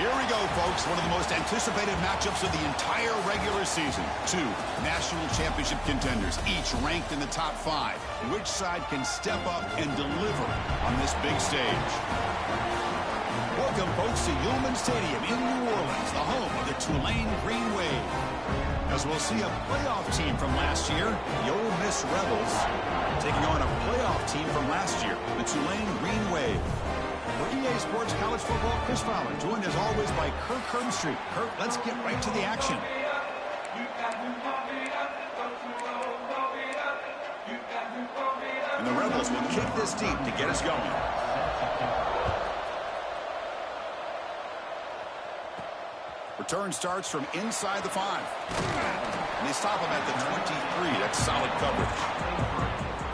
Here we go, folks. One of the most anticipated matchups of the entire regular season. Two national championship contenders, each ranked in the top 5. Which side can step up and deliver on this big stage? Welcome, folks, to Yulman Stadium in New Orleans, the home of the Tulane Green Wave. As we'll see a playoff team from last year, the Ole Miss Rebels, taking on a playoff team from last year, the Tulane Green Wave. For EA Sports College Football, Chris Fowler, joined as always by Kirk Herbstreit. Kirk, let's get right to the action. And the Rebels will kick this deep to get us going. Return starts from inside the 5. And they stop him at the 23. That's solid coverage.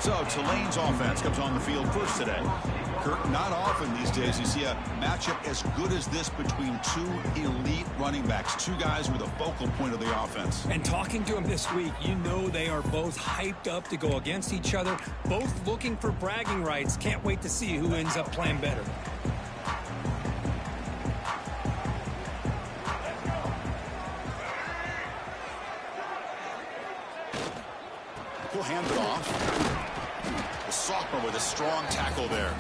So Tulane's offense comes on the field first today. Kirk, not often these days you see a matchup as good as this between two elite running backs, two guys with a focal point of the offense. And talking to them this week, you know they are both hyped up to go against each other, both looking for bragging rights. Can't wait to see who ends up playing better. He'll hand it off. The sophomore with a strong tackle there.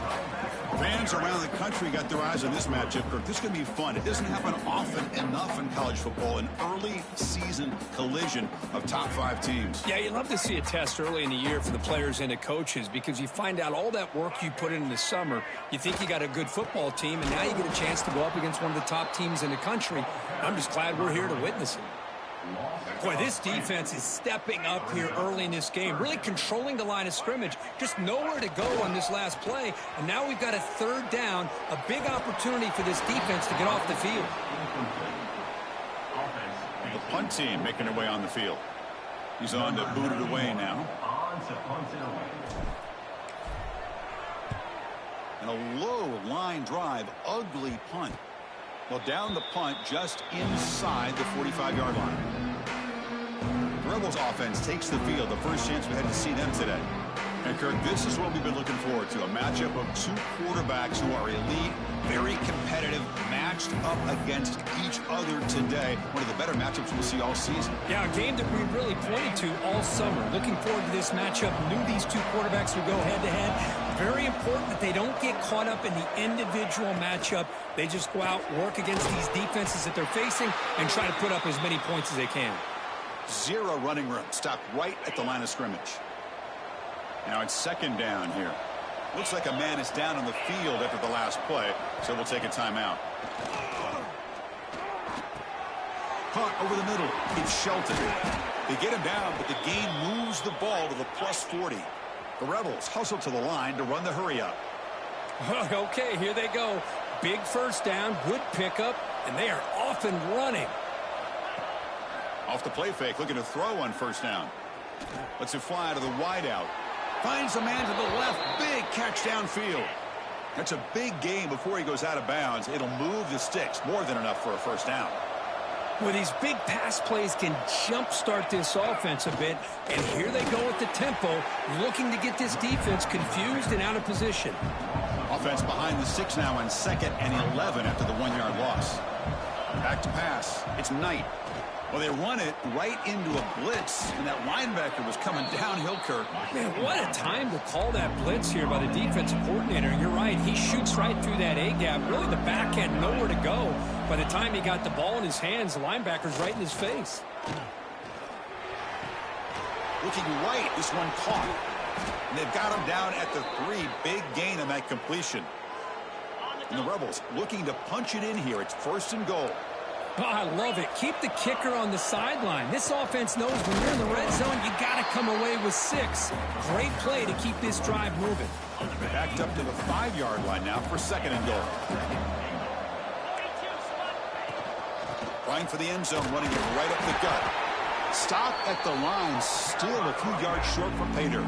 Fans around the country got their eyes on this matchup. Kirk, this is going to be fun. It doesn't happen often enough in college football, an early season collision of top 5 teams. Yeah, you love to see a test early in the year for the players and the coaches because you find out all that work you put in the summer. You think you got a good football team, and now you get a chance to go up against one of the top teams in the country. I'm just glad we're here to witness it. Boy, this defense is stepping up here early in this game, really controlling the line of scrimmage. Just nowhere to go on this last play. And now we've got a 3rd down, a big opportunity for this defense to get off the field. The punt team making their way on the field. He's on to boot it away now. And a low line drive, ugly punt. Well, down the punt just inside the 45-yard line. The Rebels offense takes the field, the first chance we had to see them today. And Kirk, this is what we've been looking forward to, a matchup of two quarterbacks who are elite, very competitive, matched up against each other today. One of the better matchups we'll see all season. Yeah, a game that we really pointed to all summer. Looking forward to this matchup. Knew these two quarterbacks would go head-to-head. Very important that they don't get caught up in the individual matchup. They just go out, work against these defenses that they're facing, and try to put up as many points as they can. 0 running room. Stopped right at the line of scrimmage. Now it's 2nd down here. Looks like a man is down on the field after the last play, so we'll take a timeout. Caught over the middle. It's Shelton. They get him down, but the gain moves the ball to the +40. The Rebels hustle to the line to run the hurry up. Okay, here they go. Big 1st down, good pickup, and they are off and running. Off the play fake, looking to throw on 1st down. Lets it fly to the wideout. Finds a man to the left. Big catch downfield. That's a big gain before he goes out of bounds. It'll move the sticks. More than enough for a 1st down. Well, these big pass plays can jumpstart this offense a bit. And here they go with the tempo, looking to get this defense confused and out of position. Offense behind the 6 now on 2nd and 11 after the 1-yard loss. Back to pass. It's Knight. Well, they run it right into a blitz, and that linebacker was coming downhill, Kirk. Man, what a time to call that blitz here by the defensive coordinator. You're right. He shoots right through that A-gap. Really, the back had nowhere to go. By the time he got the ball in his hands, the linebacker's right in his face. Looking right, this one caught. And they've got him down at the 3. Big gain on that completion. And the Rebels looking to punch it in here. It's 1st and goal. Oh, I love it. Keep the kicker on the sideline. This offense knows when you're in the red zone, you got to come away with 6. Great play to keep this drive moving. Backed up to the 5-yard line now for 2nd and goal. Trying for the end zone, running it right up the gut. Stop at the line, still a few yards short from Pater.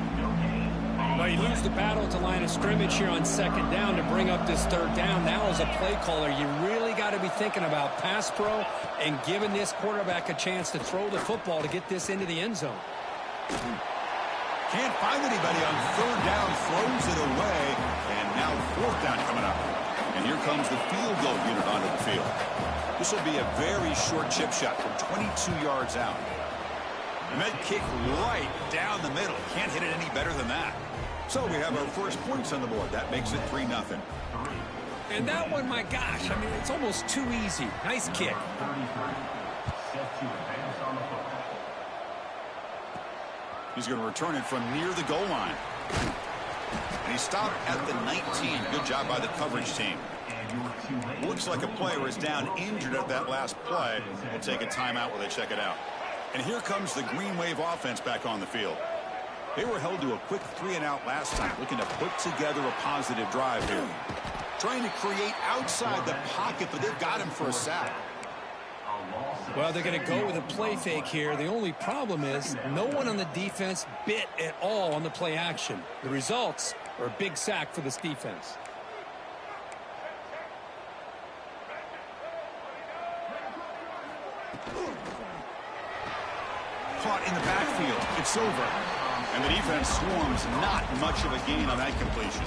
Well, you lose the battle at the line of scrimmage here on 2nd down to bring up this 3rd down. Now as a play caller, you really got to be thinking about pass pro and giving this quarterback a chance to throw the football to get this into the end zone. Can't find anybody on 3rd down, throws it away, and now 4th down coming up. And here comes the field goal unit onto the field. This will be a very short chip shot from 22 yards out. And that kick right down the middle. Can't hit it any better than that. So we have our first points on the board. That makes it 3-0. And that one, my gosh, I mean, it's almost too easy. Nice kick. He's going to return it from near the goal line. And he stopped at the 19. Good job by the coverage team. Looks like a player is down injured at that last play. We'll take a timeout while they check it out. And here comes the Green Wave offense back on the field. They were held to a quick 3-and-out last time, looking to put together a positive drive here. Trying to create outside the pocket, but they've got him for a sack. Well, they're going to go with a play fake here. The only problem is no one on the defense bit at all on the play action. The results are a big sack for this defense. Caught in the backfield. It's over. And the defense swarms. Not much of a gain on that completion.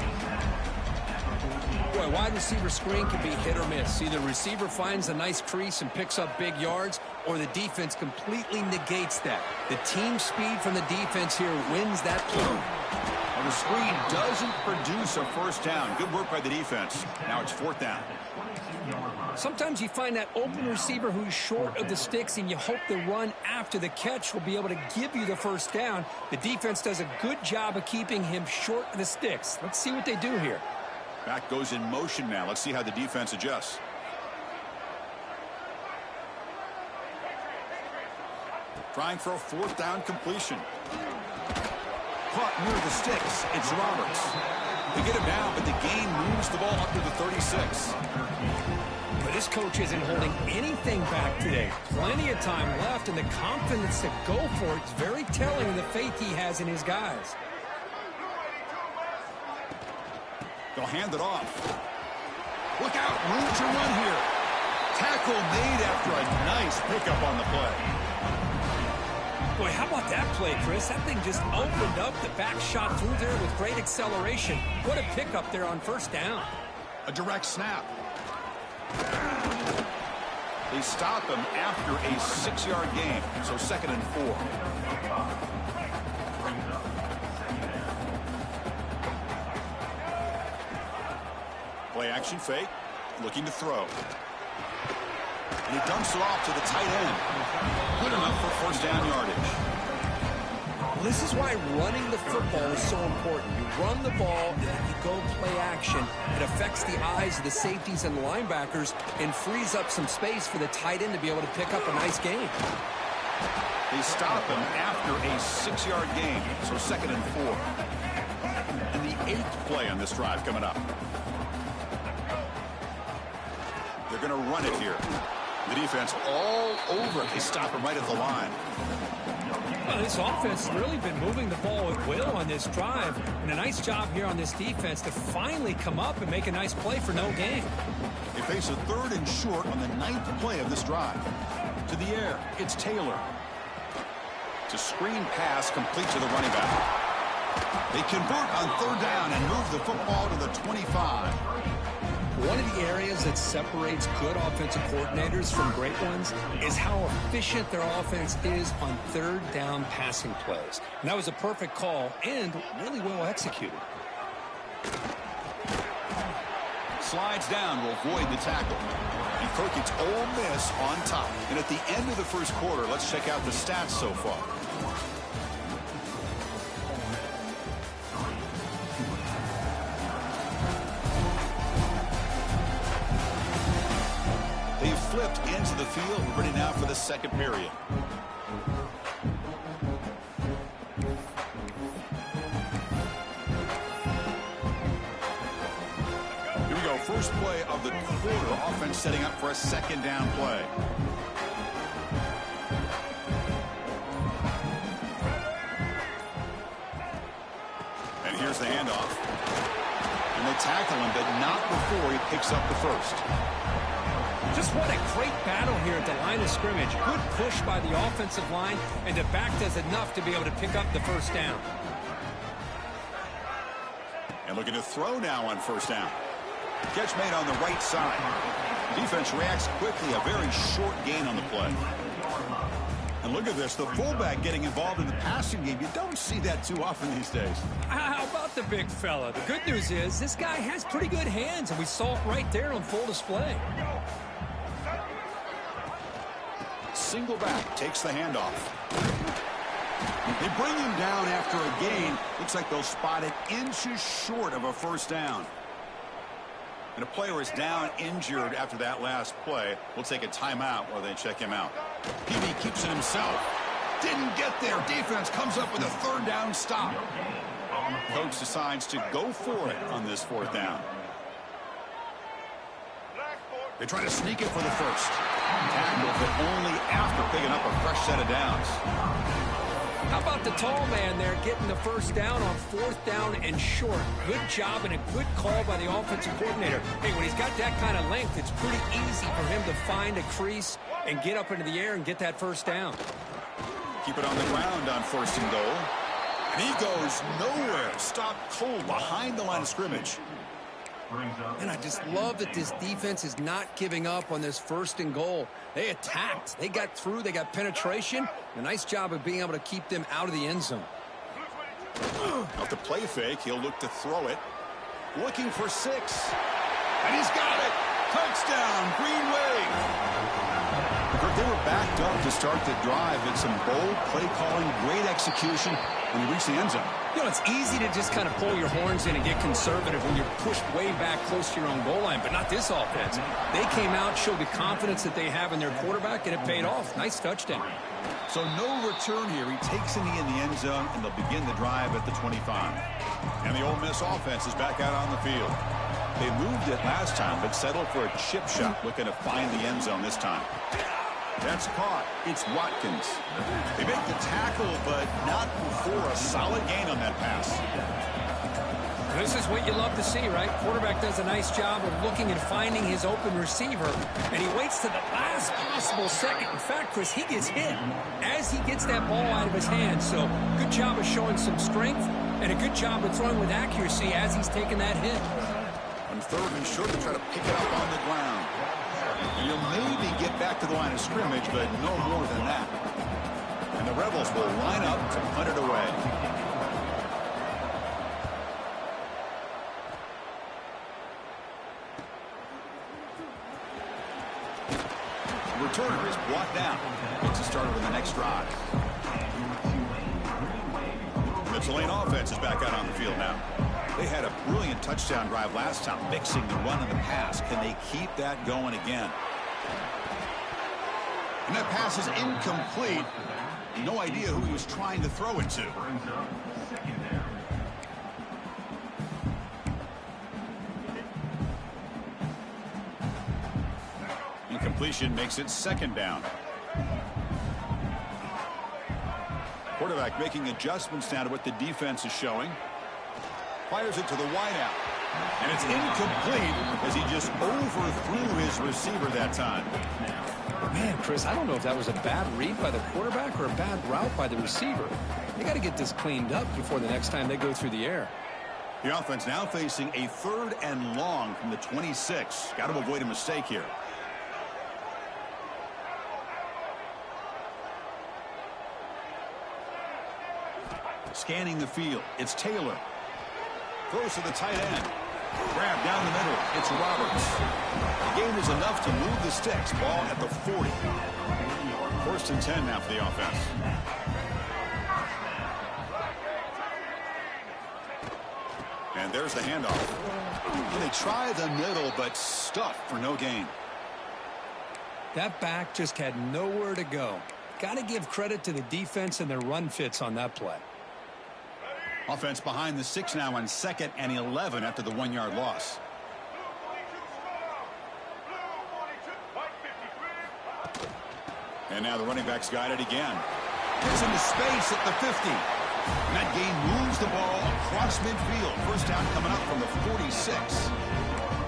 Boy, wide receiver screen can be hit or miss. Either the receiver finds a nice crease and picks up big yards, or the defense completely negates that. The team speed from the defense here wins that play. Well, the screen doesn't produce a first down. Good work by the defense. Now it's 4th down. Sometimes you find that open receiver who's short of the sticks, and you hope the run after the catch will be able to give you the first down. The defense does a good job of keeping him short of the sticks. Let's see what they do here. Back goes in motion now. Let's see how the defense adjusts. Trying for a 4th down completion. Caught near the sticks. It's Roberts. They get him down, but the gain moves the ball up to the 36. But this coach isn't holding anything back today. Plenty of time left, and the confidence to go for it is very telling of the faith he has in his guys. They'll hand it off. Look out, room to run here. Tackle made after a nice pickup on the play. Boy, how about that play, Chris? That thing just opened up. The back shot through there with great acceleration. What a pickup there on 1st down. A direct snap. They stop him after a 6-yard gain, so 2nd and 4. Play action fake, looking to throw. And he dumps it off to the tight end. Good enough for 1st down yardage. Well, this is why running the football is so important. You run the ball, and then you go play action. It affects the eyes of the safeties and linebackers and frees up some space for the tight end to be able to pick up a nice gain. They stop him after a 6-yard gain, so 2nd and 4. And the 8th play on this drive coming up. They're going to run it here. The defense all over it. They stop him right at the line. Well, this offense has really been moving the ball with will on this drive. And a nice job here on this defense to finally come up and make a nice play for no gain. They face a 3rd and short on the 9th play of this drive. To the air, it's Taylor. It's a screen pass complete to the running back. They convert on 3rd down and move the football to the 25. One of the areas that separates good offensive coordinators from great ones is how efficient their offense is on 3rd down passing plays. And that was a perfect call and really well executed. Slides down will avoid the tackle. And Kirk, it's Ole Miss on top. And at the end of the 1st quarter, let's check out the stats so far. They've flipped into the field. We're ready now for the 2nd period. Here we go. First play of the quarter. Offense setting up for a 2nd down play. And here's the handoff. And they tackle him, but not before he picks up the 1st. Just what a great battle here at the line of scrimmage. Good push by the offensive line, and the back does enough to be able to pick up the 1st down. And looking to throw now on 1st down. Catch made on the right side. Defense reacts quickly. A very short gain on the play. And look at this, the fullback getting involved in the passing game. You don't see that too often these days. How about the big fella? The good news is this guy has pretty good hands, and we saw it right there on full display. Single back, takes the handoff. They bring him down after a gain. Looks like they'll spot it inches short of a first down. And a player is down injured after that last play. We'll take a timeout while they check him out. Peavy keeps it himself. Didn't get there. Defense comes up with a third down stop. Coach decides to go for it on this fourth down. They try to sneak it for the first. Tackle, but only after picking up a fresh set of downs. How about the tall man there getting the first down on fourth down and short? Good job and a good call by the offensive coordinator. Hey, when he's got that kind of length, it's pretty easy for him to find a crease and get up into the air and get that first down. Keep it on the ground on first and goal. And he goes nowhere. Stopped cold behind the line of scrimmage. And I just love that this defense is not giving up on this first and goal. They attacked. They got through. They got penetration. A nice job of being able to keep them out of the end zone. Off the play fake, he'll look to throw it. Looking for 6. And he's got it. Touchdown, Green Wave. They were backed up to start the drive. It's some bold play calling, great execution when he reached the end zone. You know, it's easy to just kind of pull your horns in and get conservative when you're pushed way back close to your own goal line, but not this offense. They came out, showed the confidence that they have in their quarterback, and it paid off. Nice touchdown. So no return here. He takes a knee in the end zone, and they'll begin the drive at the 25. And the Ole Miss offense is back out on the field. They moved it last time, but settled for a chip shot, looking to find the end zone this time. That's caught. It's Watkins. They make the tackle, but not before a solid gain on that pass. This is what you love to see, right? Quarterback does a nice job of looking and finding his open receiver, and he waits to the last possible second. In fact, Chris, he gets hit as he gets that ball out of his hands. So good job of showing some strength and a good job of throwing with accuracy as he's taking that hit. On third and short, to try to pick it up on the ground. You'll maybe get back to the line of scrimmage, but no more than that. And the Rebels will line up to punt it away. The returner is brought down. Gets it started with the next drive. The Tulane offense is back out on the field now. They had a brilliant touchdown drive last time, mixing the run and the pass. Can they keep that going again? And that pass is incomplete. No idea who he was trying to throw it to. Incompletion makes it second down. Quarterback making adjustments now to what the defense is showing. Fires it to the wideout. And it's incomplete as he just overthrew his receiver that time. Man, Chris, I don't know if that was a bad read by the quarterback or a bad route by the receiver. They got to get this cleaned up before the next time they go through the air. The offense now facing a 3rd and long from the 26. Got to avoid a mistake here. Scanning the field. It's Taylor. Throws to the tight end. Grab down the middle. It's Roberts. The gain is enough to move the sticks. Ball at the 40. 1st and 10 now for the offense. And there's the handoff. Well, they try the middle, but stuffed for no gain. That back just had nowhere to go. Got to give credit to the defense and their run fits on that play. Offense behind the 6 now on 2nd and 11 after the 1-yard loss. And now the running back's got it again. Gets into space at the 50. And that gain moves the ball across midfield. First down coming up from the 46.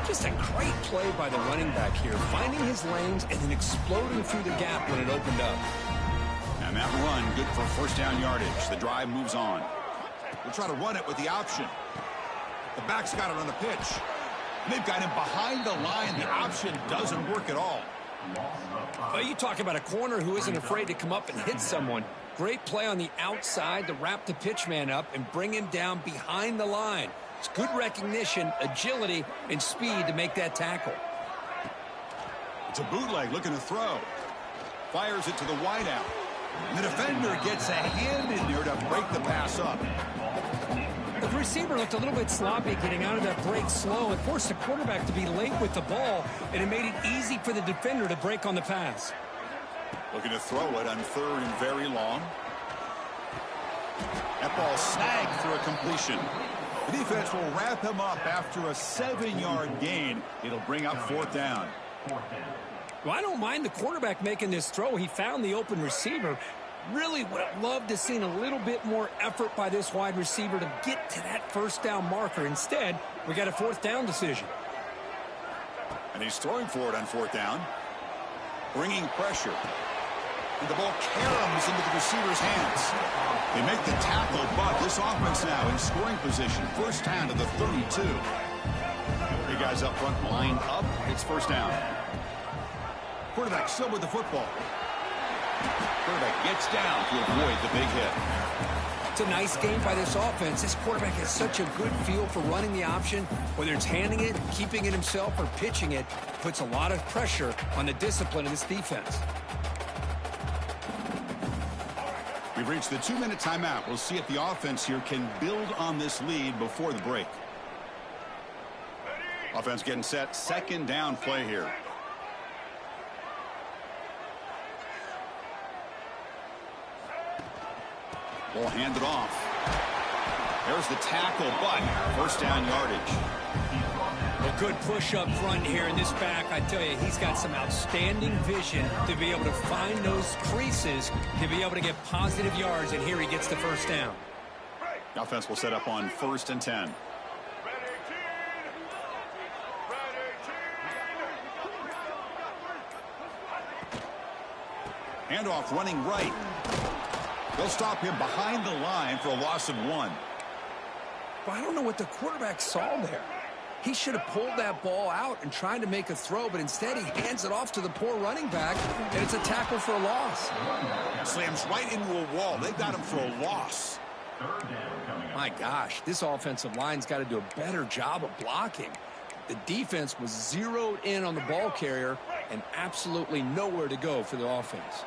Just a great play by the running back here, finding his lanes and then exploding through the gap when it opened up. And that run good for first down yardage. The drive moves on. We'll try to run it with the option. The back's got it on the pitch. They've got him behind the line. The option doesn't work at all. Well, you talk about a corner who isn't afraid to come up and hit someone. Great play on the outside to wrap the pitch man up and bring him down behind the line. It's good recognition, agility, and speed to make that tackle. It's a bootleg looking to throw. Fires it to the wideout. The defender gets a hand in there to break the pass up. The receiver looked a little bit sloppy getting out of that break slow. It forced the quarterback to be late with the ball, and it made it easy for the defender to break on the pass. Looking to throw it on 3rd and very long. That ball snagged for a completion. The defense will wrap him up after a 7-yard gain. It'll bring up 4th down. Well, I don't mind the quarterback making this throw. He found the open receiver. Really would have loved to seen a little bit more effort by this wide receiver to get to that 1st down marker. Instead, we got a 4th down decision. And he's throwing for it on 4th down. Bringing pressure. And the ball caroms into the receiver's hands. They make the tackle, but this offense now in scoring position. 1st down to the 32. 3 guys up front lined up. It's 1st down. Quarterback still with the football. Quarterback gets down to avoid the big hit. It's a nice game by this offense. This quarterback has such a good feel for running the option. Whether it's handing it, keeping it himself, or pitching it, puts a lot of pressure on the discipline of this defense. We've reached the 2-minute timeout. We'll see if the offense here can build on this lead before the break. Offense getting set. 2nd down play here. Ball handed off. There's the tackle, but 1st down yardage. A good push up front here in this back. I tell you, he's got some outstanding vision to be able to find those creases, to be able to get positive yards, and here he gets the 1st down. The offense will set up on 1st and 10. Handoff running right. They'll stop him behind the line for a loss of 1. Well, I don't know what the quarterback saw there. He should have pulled that ball out and tried to make a throw, but instead he hands it off to the poor running back, and it's a tackle for a loss. Slams right into a wall. They've got him for a loss. My gosh, this offensive line's got to do a better job of blocking. The defense was zeroed in on the ball carrier and absolutely nowhere to go for the offense.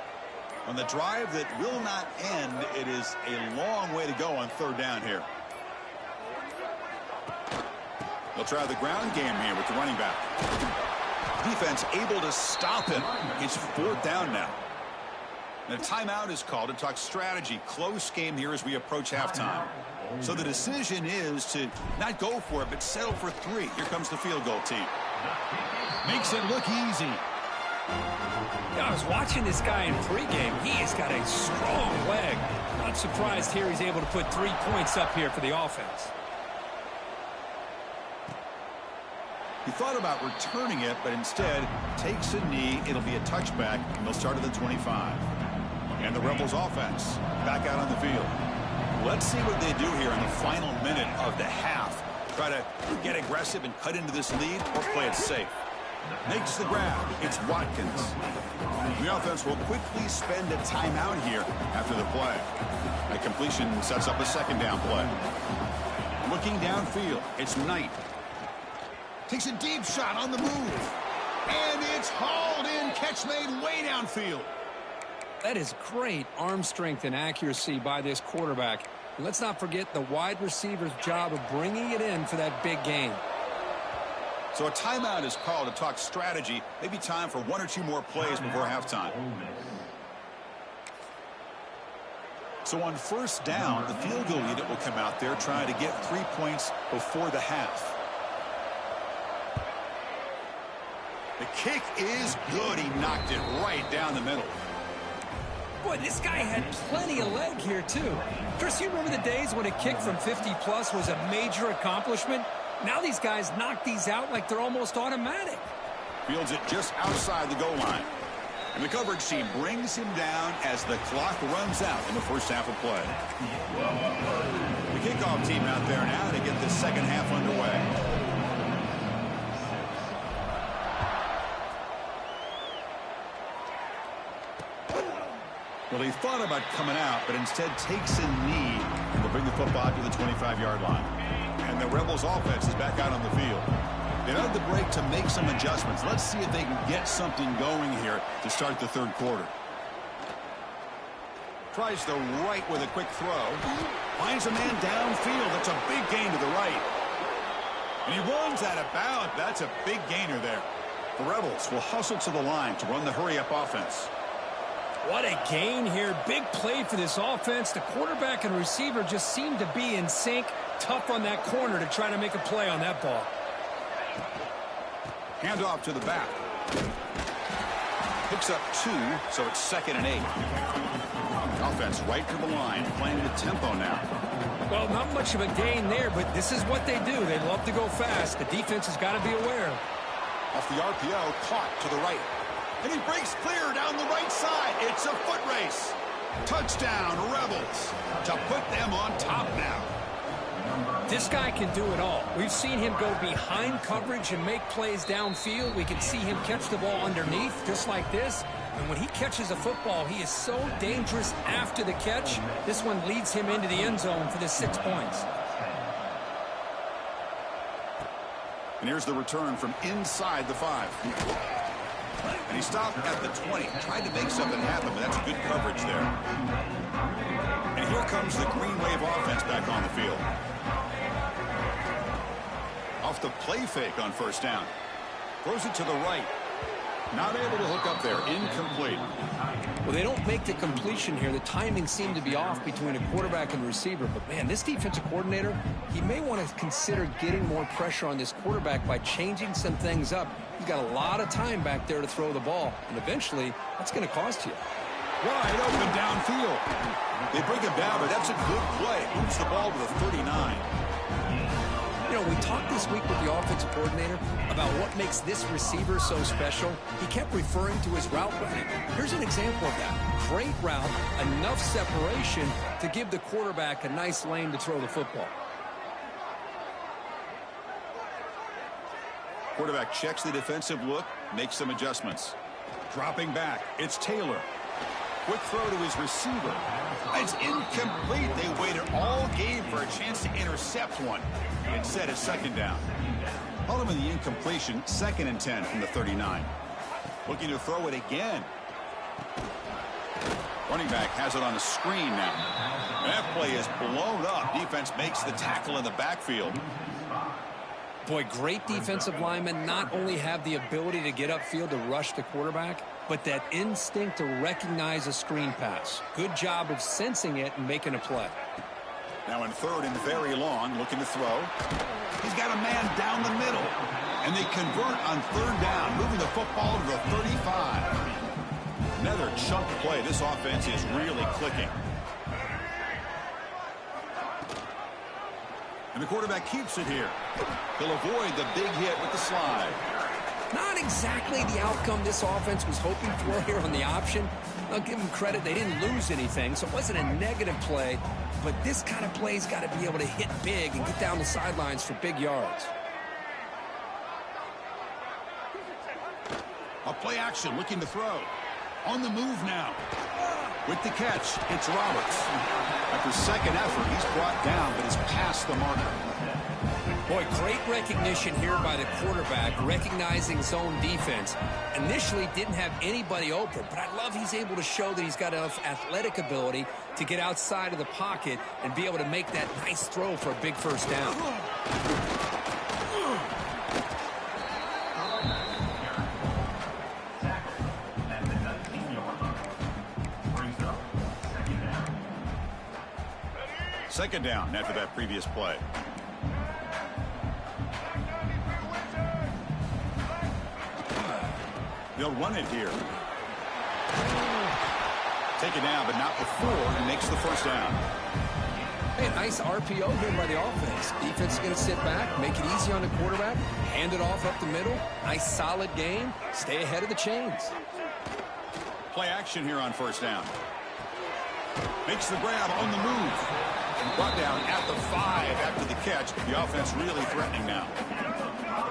On the drive that will not end, it is a long way to go on 3rd down here. They'll try the ground game here with the running back. Defense able to stop him. It's 4th down now. And a timeout is called to talk strategy. Close game here as we approach halftime. So the decision is to not go for it, but settle for 3. Here comes the field goal team. Makes it look easy. Yeah, I was watching this guy in pregame. He has got a strong leg. Not surprised here he's able to put 3 points up here for the offense. He thought about returning it, but instead takes a knee. It'll be a touchback, and they'll start at the 25. And the Rebels offense back out on the field. Let's see what they do here in the final minute of the half. Try to get aggressive and cut into this lead or play it safe. Makes the grab. It's Watkins. The offense will quickly spend a timeout here after the play. The completion sets up a 2nd down play. Looking downfield, it's Knight. Takes a deep shot on the move. And it's hauled in. Catch made way downfield. That is great arm strength and accuracy by this quarterback. And let's not forget the wide receiver's job of bringing it in for that big gain. So a timeout is called to talk strategy. Maybe time for 1 or 2 more plays before halftime. So on 1st down, the field goal unit will come out there trying to get 3 points before the half. The kick is good. He knocked it right down the middle. Boy, this guy had plenty of leg here, too. Chris, you remember the days when a kick from 50-plus was a major accomplishment? Now these guys knock these out like they're almost automatic. Fields it just outside the goal line. And the coverage team brings him down as the clock runs out in the 1st half of play. The kickoff team out there now to get the 2nd half underway. Well, he thought about coming out, but instead takes a knee and will bring the football out to the 25-yard line. And the Rebels offense is back out on the field. They had the break to make some adjustments. Let's see if they can get something going here to start the third quarter. Tries the right with a quick throw. Finds a man downfield. That's a big gain to the right. And he runs out of bounds. That's a big gainer there. The Rebels will hustle to the line to run the hurry-up offense. What a gain here. Big play for this offense. The quarterback and receiver just seem to be in sync. Tough on that corner to try to make a play on that ball. Handoff to the back. Picks up 2, so it's 2nd and 8. Offense right to the line, playing the tempo now. Well, not much of a gain there, but this is what they do. They love to go fast. The defense has got to be aware. Off the RPO, caught to the right. And he breaks clear down the right side. It's a foot race. Touchdown, Rebels, to put them on top now. This guy can do it all. We've seen him go behind coverage and make plays downfield. We can see him catch the ball underneath, just like this. And when he catches a football, he is so dangerous after the catch. This one leads him into the end zone for the 6 points. And here's the return from inside the 5. And he stopped at the 20. Tried to make something happen, but that's good coverage there. And here comes the Green Wave offense back on the field. Off the play fake on first down. Throws it to the right. Not able to hook up there. Incomplete. Well, they don't make the completion here. The timing seemed to be off between a quarterback and receiver. But, man, this defensive coordinator, he may want to consider getting more pressure on this quarterback by changing some things up. He's got a lot of time back there to throw the ball. And eventually, that's going to cost you. Wide open downfield. They bring him down, but that's a good play. Moves the ball to the 39. You know, we talked this week with the offensive coordinator about what makes this receiver so special. He kept referring to his route running. Here's an example of that. Great route, enough separation to give the quarterback a nice lane to throw the football. Quarterback checks the defensive look, makes some adjustments. Dropping back, it's Taylor. Quick throw to his receiver. It's incomplete. They waited all game for a chance to intercept one. Instead, it's 2nd down. Ultimately, the incompletion, 2nd and 10 from the 39. Looking to throw it again. Running back has it on the screen now. That play is blown up. Defense makes the tackle in the backfield. Boy, great defensive linemen not only have the ability to get upfield to rush the quarterback, but that instinct to recognize a screen pass. Good job of sensing it and making a play. Now in 3rd and very long, looking to throw. He's got a man down the middle. And they convert on 3rd down, moving the football to the 35. Another chunk play. This offense is really clicking. And the quarterback keeps it here. He'll avoid the big hit with the slide. Not exactly the outcome this offense was hoping for here on the option. I'll give them credit. They didn't lose anything, so it wasn't a negative play. But this kind of play's got to be able to hit big and get down the sidelines for big yards. A play action, looking to throw. On the move now. With the catch, it's Roberts. After second effort, he's brought down, but is past the marker. Boy, great recognition here by the quarterback, recognizing zone defense. Initially didn't have anybody open, but I love he's able to show that he's got enough athletic ability to get outside of the pocket and be able to make that nice throw for a big first down. Second down after that previous play. They'll run it here. Take it down, but not before, and makes the first down. Hey, nice RPO here by the offense. Defense is going to sit back, make it easy on the quarterback, hand it off up the middle. Nice solid game. Stay ahead of the chains. Play action here on first down. Makes the grab on the move. And brought down at the 5 after the catch. The offense really threatening now.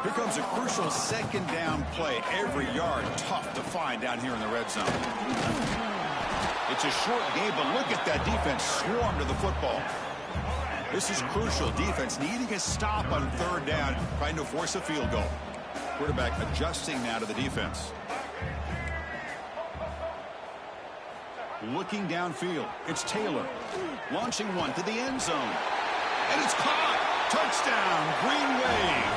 Here comes a crucial second down play. Every yard tough to find down here in the red zone. It's a short game, but look at that defense swarm to the football. This is crucial. Defense needing a stop on third down, trying to force a field goal. Quarterback adjusting now to the defense. Looking downfield. It's Taylor. Launching one to the end zone. And it's caught. Touchdown, Green Wave.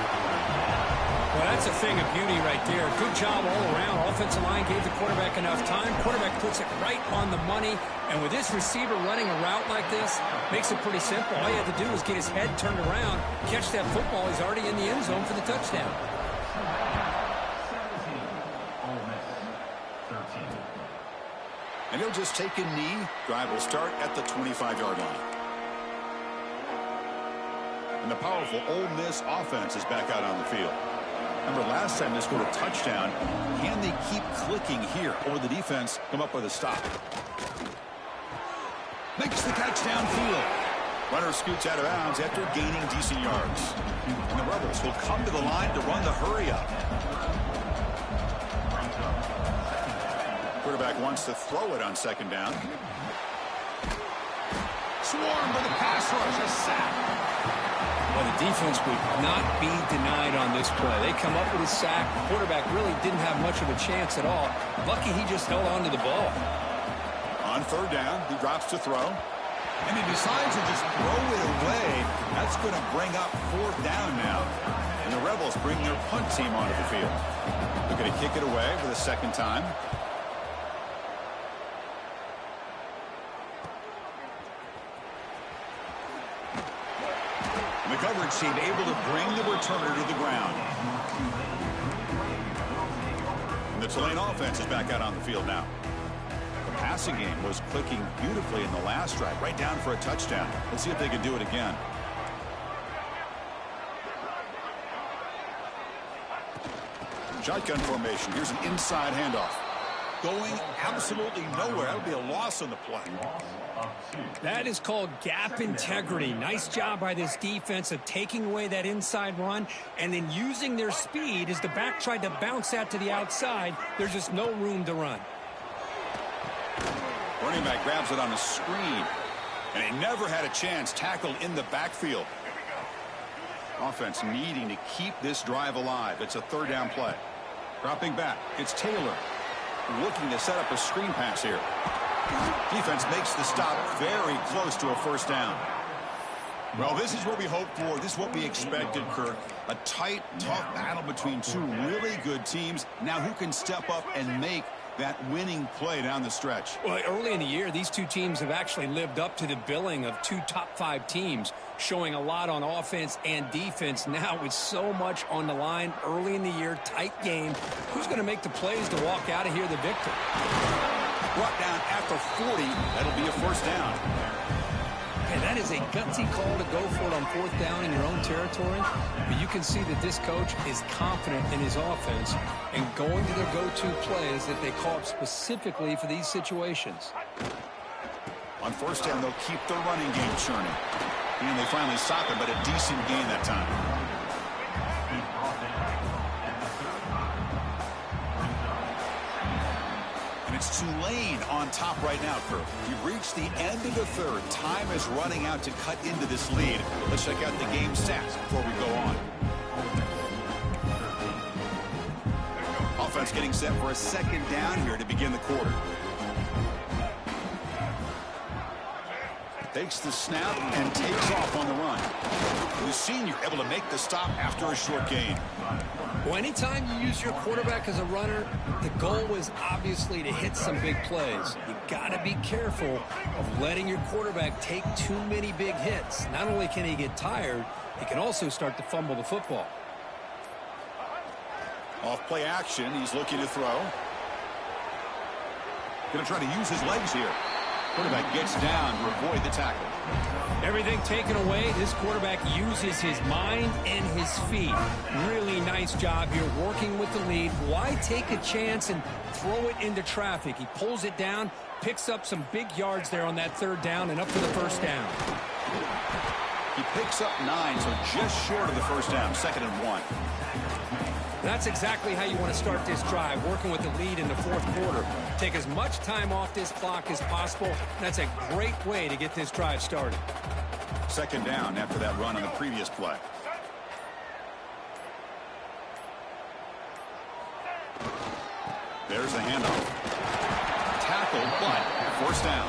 Well, that's a thing of beauty right there. Good job all around. Offensive line gave the quarterback enough time. Quarterback puts it right on the money. And with this receiver running a route like this, makes it pretty simple. All you have to do is get his head turned around, catch that football. He's already in the end zone for the touchdown. And he'll just take a knee. Drive will start at the 25-yard line. And the powerful Ole Miss offense is back out on the field. Remember, last time they scored a touchdown. Can they keep clicking here, or the defense come up with a stop? Makes the catch downfield. Runner scoots out of bounds after gaining decent yards. And the Rebels will come to the line to run the hurry-up. Quarterback wants to throw it on second down. Swarm with a pass rush, a sack. Well, the defense would not be denied on this play. They come up with a sack. The quarterback really didn't have much of a chance at all. Lucky he just held on to the ball. On third down, he drops to throw. And he decides to just throw it away. That's going to bring up fourth down now. And the Rebels bring their punt team onto the field. They're going to kick it away for the second time. The coverage team able to bring the returner to the ground. And the Tulane offense is back out on the field now. The passing game was clicking beautifully in the last drive, right down for a touchdown. Let's see if they can do it again. Shotgun formation. Here's an inside handoff. Going absolutely nowhere. That would be a loss on the play. That is called gap integrity. Nice job by this defense of taking away that inside run and then using their speed as the back tried to bounce that to the outside. There's just no room to run. Running back grabs it on a screen, and he never had a chance tackled in the backfield. Offense needing to keep this drive alive. It's a third down play. Dropping back, it's Taylor. Looking to set up a screen pass here. Defense makes the stop very close to a first down. Well, this is what we hoped for. This is what we expected, Kirk. A tight, tough battle between two really good teams. Now who can step up and make that winning play down the stretch? Well, early in the year, these two teams have actually lived up to the billing of two top-5 teams, showing a lot on offense and defense. Now with so much on the line early in the year, tight game, who's going to make the plays to walk out of here the victor? Brought down after 40. That'll be a first down. Okay, that is a gutsy call to go for it on fourth down in your own territory. But you can see that this coach is confident in his offense and going to their go-to plays that they call up specifically for these situations. On first down, they'll keep their running game churning. And they finally stop it, but a decent gain that time. It's Tulane on top right now, Kirk. We've reached the end of the third. Time is running out to cut into this lead. Let's check out the game stats before we go on. Offense getting set for a second down here to begin the quarter. Takes the snap and takes off on the run. The senior able to make the stop after a short gain. Well, anytime you use your quarterback as a runner, the goal was obviously to hit some big plays. You got to be careful of letting your quarterback take too many big hits. Not only can he get tired, he can also start to fumble the football. Off play action, he's looking to throw. Going to try to use his legs here. Quarterback gets down to avoid the tackle. Everything taken away, this quarterback uses his mind and his feet. Really nice job here working with the lead. Why take a chance and throw it into traffic? He pulls it down, picks up some big yards there on that third down and up for the first down. He picks up 9, so just short of the first down, 2nd and 1. That's exactly how you want to start this drive, working with the lead in the fourth quarter. Take as much time off this clock as possible. That's a great way to get this drive started. Second down after that run on the previous play. There's the handoff. Tackle, but first down.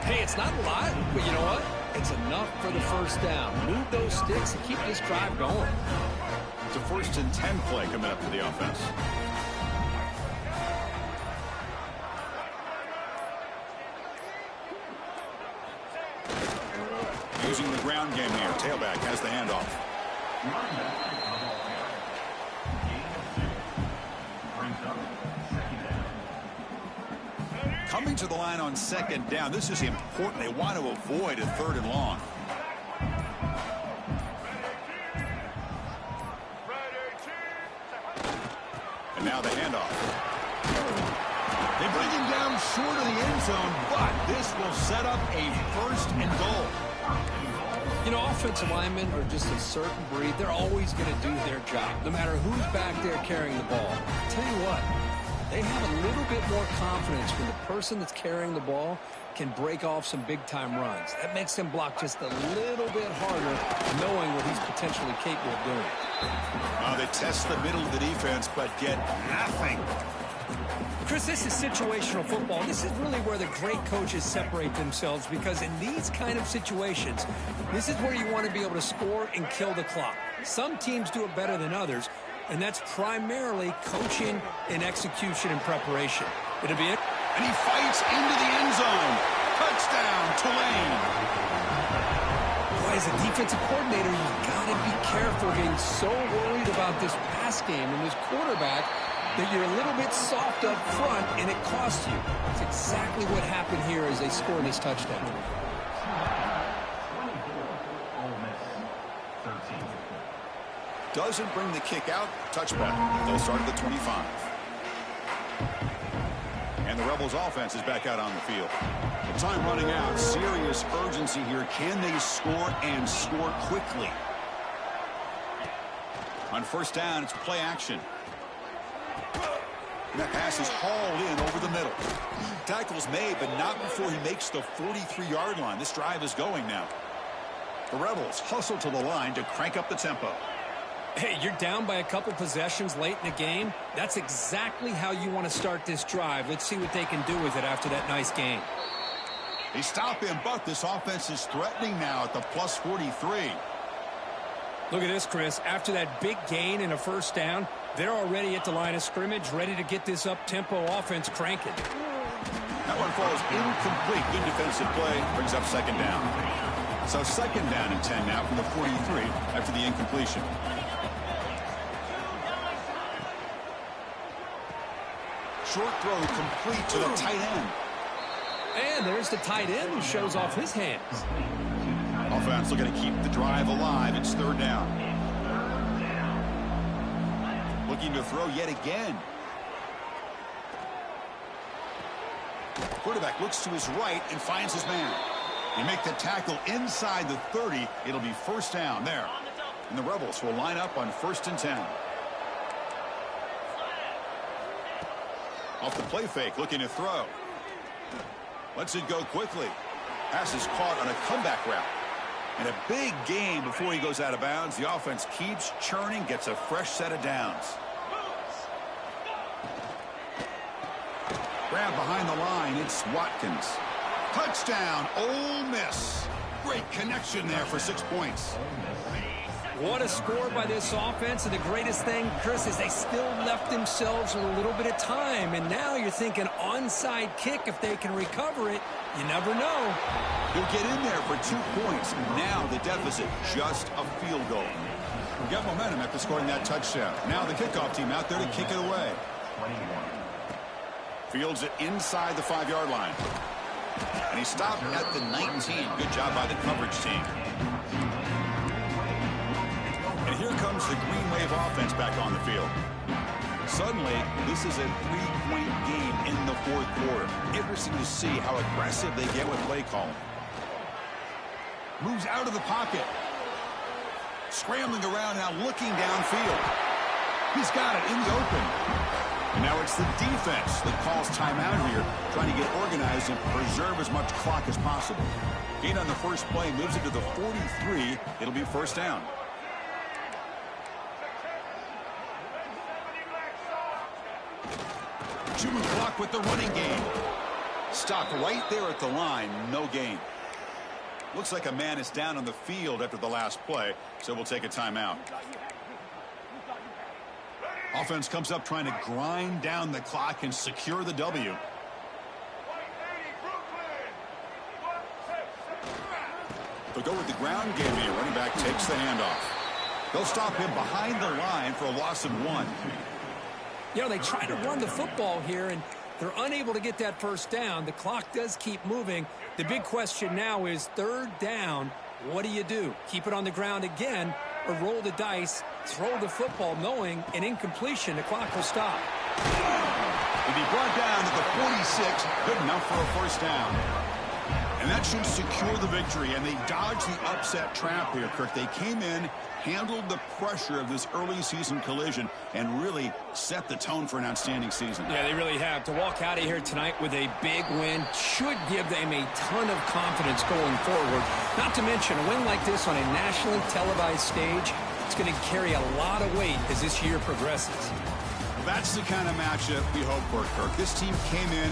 Hey, it's not a lot, but you know what? It's enough for the first down. Move those sticks and keep this drive going. It's a 1st and 10 play coming up for the offense. Using the ground game here. Tailback has the handoff. Coming to the line on second down. This is important. They want to avoid a 3rd and long. And now the handoff. They bring him down short of the end zone, but this will set up a 1st and goal. You know, offensive linemen are just a certain breed. They're always going to do their job, no matter who's back there carrying the ball. I'll tell you what, they have a little bit more confidence when the person that's carrying the ball can break off some big-time runs. That makes them block just a little bit harder, knowing what he's potentially capable of doing. They test the middle of the defense, but get nothing. Chris, this is situational football. This is really where the great coaches separate themselves, because in these kind of situations, this is where you want to be able to score and kill the clock. Some teams do it better than others, and that's primarily coaching and execution and preparation. It'll be it. And he fights into the end zone. Touchdown, Tulane. Boy, as a defensive coordinator, you've got to be careful getting so worried about this pass game and this quarterback that you're a little bit soft up front and it costs you. It's exactly what happened here as they score this touchdown. Doesn't bring the kick out. Touchback. They'll start at the 25. And the Rebels offense is back out on the field. The time running out. Serious urgency here. Can they score and score quickly? On first down, it's play action. And that pass is hauled in over the middle. Tackle's made, but not before he makes the 43-yard line. This drive is going now. The Rebels hustle to the line to crank up the tempo. Hey, you're down by a couple possessions late in the game. That's exactly how you want to start this drive. Let's see what they can do with it after that nice game. They stop him, but this offense is threatening now at the plus 43. Look at this, Chris. After that big gain and a first down, they're already at the line of scrimmage, ready to get this up-tempo offense cranking. That one falls incomplete. Good defensive play. Brings up second down. So second down and 10 now from the 43 after the incompletion. Short throw complete to the tight end. And there's the tight end who shows off his hands. Offense looking to keep the drive alive. It's third down. Looking to throw yet again. Quarterback looks to his right and finds his man. They make the tackle inside the 30. It'll be first down there. And the Rebels will line up on 1st and 10. Off the play fake, looking to throw. Lets it go quickly. Pass is caught on a comeback route. And a big gain before he goes out of bounds. The offense keeps churning, gets a fresh set of downs. Grab behind the line, it's Watkins. Touchdown, Ole Miss. Great connection there for 6 points. What a score by this offense, and the greatest thing, Chris, is they still left themselves with a little bit of time, and now you're thinking onside kick if they can recover it. You never know. He'll get in there for 2 points. Now the deficit, just a field goal. We got momentum after scoring that touchdown. Now the kickoff team out there to kick it away. Fields it inside the 5-yard line. And he stopped at the 19. Good job by the coverage team. And here comes the Green Wave offense back on the field. Suddenly, this is a 3-point game in the fourth quarter. Interesting to see how aggressive they get with play calling. Moves out of the pocket. Scrambling around now, looking downfield. He's got it in the open. And now it's the defense that calls timeout here, trying to get organized and preserve as much clock as possible. Gain on the first play moves it to the 43. It'll be first down. Chewing clock with the running game. Stopped right there at the line. No gain. Looks like a man is down on the field after the last play, so we'll take a timeout. Offense comes up trying to grind down the clock and secure the W. They'll go with the ground game here. Running back takes the handoff. They'll stop him behind the line for a loss of 1. You know, they try to run the football here, and they're unable to get that first down. The clock does keep moving. The big question now is third down. What do you do? Keep it on the ground again or roll the dice, throw the football knowing an incompletion, the clock will stop. He'll be brought down to the 46, good enough for a first down. And that should secure the victory, and they dodged the upset trap here, Kirk. They came in, handled the pressure of this early season collision, and really set the tone for an outstanding season. Yeah, they really have. To walk out of here tonight with a big win should give them a ton of confidence going forward. Not to mention, a win like this on a nationally televised stage, it's going to carry a lot of weight as this year progresses. That's the kind of matchup we hope for, Kirk. This team came in